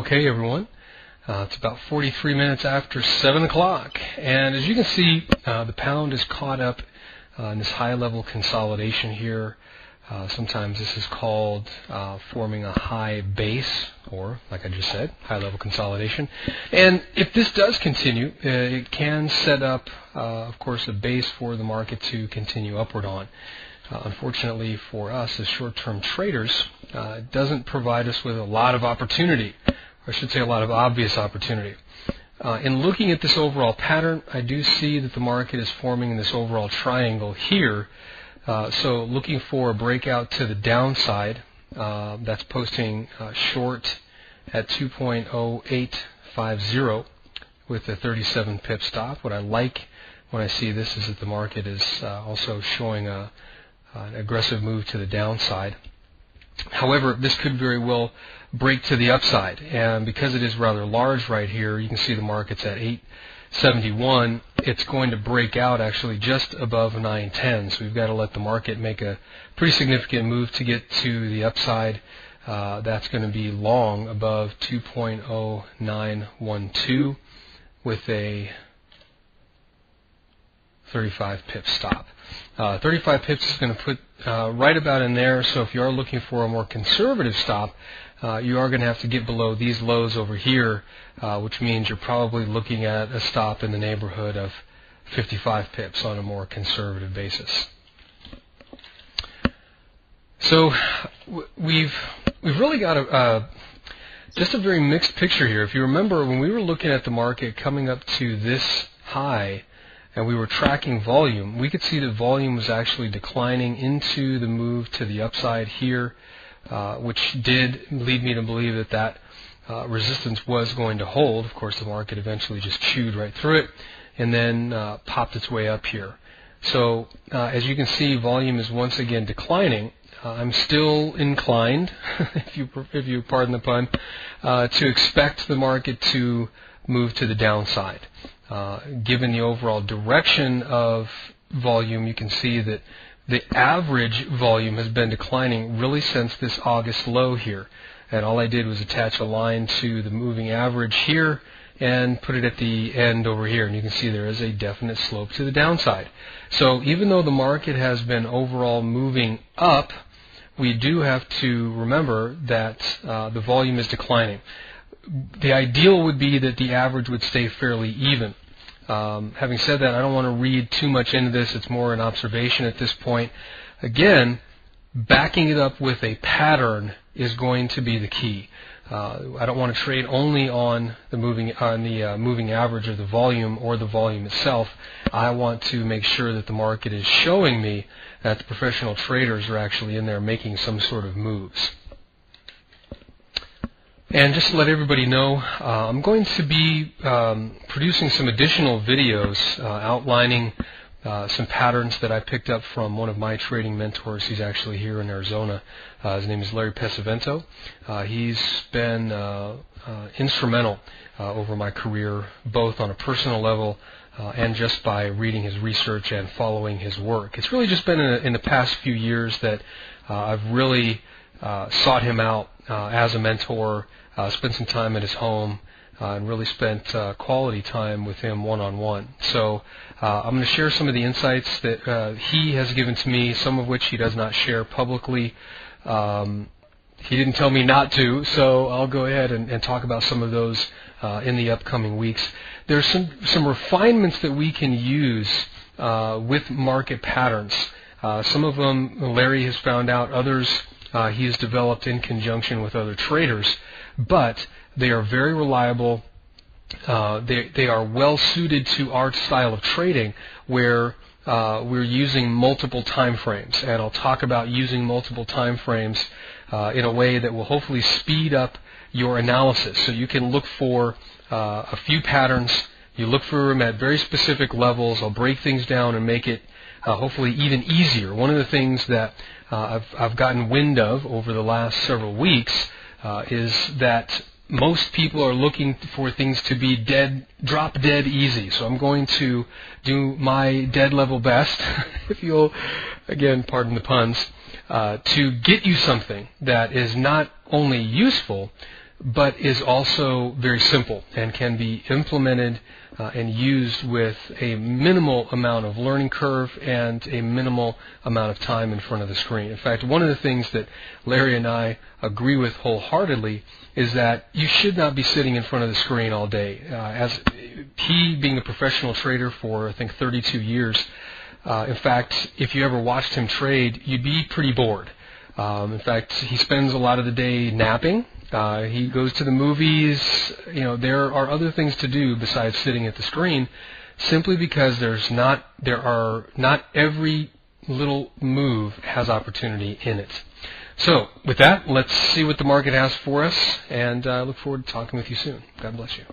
Okay, everyone. It's about 43 minutes after 7 o'clock, and as you can see, the pound is caught up in this high-level consolidation here. Sometimes this is called forming a high base, or, like I just said, high-level consolidation. And if this does continue, it can set up, of course, a base for the market to continue upward on. Unfortunately for us as short-term traders, it doesn't provide us with a lot of opportunity, or I should say a lot of obvious opportunity. In looking at this overall pattern, I do see that the market is forming in this overall triangle here. So looking for a breakout to the downside, that's posting short at 2.0850 with a 37 pip stop. What I like when I see this is that the market is also showing an aggressive move to the downside. However, this could very well break to the upside, and because it is rather large right here, you can see the market's at 871. It's going to break out actually just above 910, so we've got to let the market make a pretty significant move to get to the upside. That's going to be long above 2.0912 with a 35 pip stop. 35 pips is going to put right about in there, so if you are looking for a more conservative stop, you are going to have to get below these lows over here, which means you're probably looking at a stop in the neighborhood of 55 pips on a more conservative basis. So we've really got just a very mixed picture here. If you remember, when we were looking at the market coming up to this high, and we were tracking volume, we could see that volume was actually declining into the move to the upside here, which did lead me to believe that that resistance was going to hold. Of course, the market eventually just chewed right through it and then popped its way up here. So as you can see, volume is once again declining. I'm still inclined, if you pardon the pun, to expect the market to move to the downside. Given the overall direction of volume, you can see that the average volume has been declining really since this August low here. And all I did was attach a line to the moving average here and put it at the end over here. And you can see there is a definite slope to the downside. So even though the market has been overall moving up, we do have to remember that the volume is declining. The ideal would be that the average would stay fairly even. Having said that, I don't want to read too much into this. It's more an observation at this point. Again, backing it up with a pattern is going to be the key. I don't want to trade only on the moving average of the volume or the volume itself. I want to make sure that the market is showing me that the professional traders are actually in there making some sort of moves. And just to let everybody know, I'm going to be producing some additional videos outlining some patterns that I picked up from one of my trading mentors. He's actually here in Arizona. His name is Larry Pesavento. He's been instrumental over my career, both on a personal level and just by reading his research and following his work. It's really just been in the past few years that I've really sought him out as a mentor, spent some time at his home, and really spent quality time with him one-on-one. So I'm going to share some of the insights that he has given to me, some of which he does not share publicly. He didn't tell me not to, so I'll go ahead and talk about some of those in the upcoming weeks. There's some refinements that we can use with market patterns. Some of them Larry has found out, others he has developed in conjunction with other traders, but they are very reliable. They are well suited to our style of trading, where we're using multiple time frames, and I'll talk about using multiple time frames in a way that will hopefully speed up your analysis. So you can look for a few patterns. You look for them at very specific levels. I'll break things down and make it hopefully even easier. One of the things that I've gotten wind of over the last several weeks is that most people are looking for things to be drop dead easy. So I'm going to do my dead level best, if you'll, again, pardon the puns, to get you something that is not only useful, but is also very simple and can be implemented and used with a minimal amount of learning curve and a minimal amount of time in front of the screen. In fact, one of the things that Larry and I agree with wholeheartedly is that you should not be sitting in front of the screen all day. As he, being a professional trader for, I think, 32 years, in fact, if you ever watched him trade, you'd be pretty bored. In fact, he spends a lot of the day napping. He goes to the movies. There are other things to do besides sitting at the screen, simply because there are not every little move has opportunity in it. So, with that, let's see what the market has for us, and I look forward to talking with you soon. God bless you.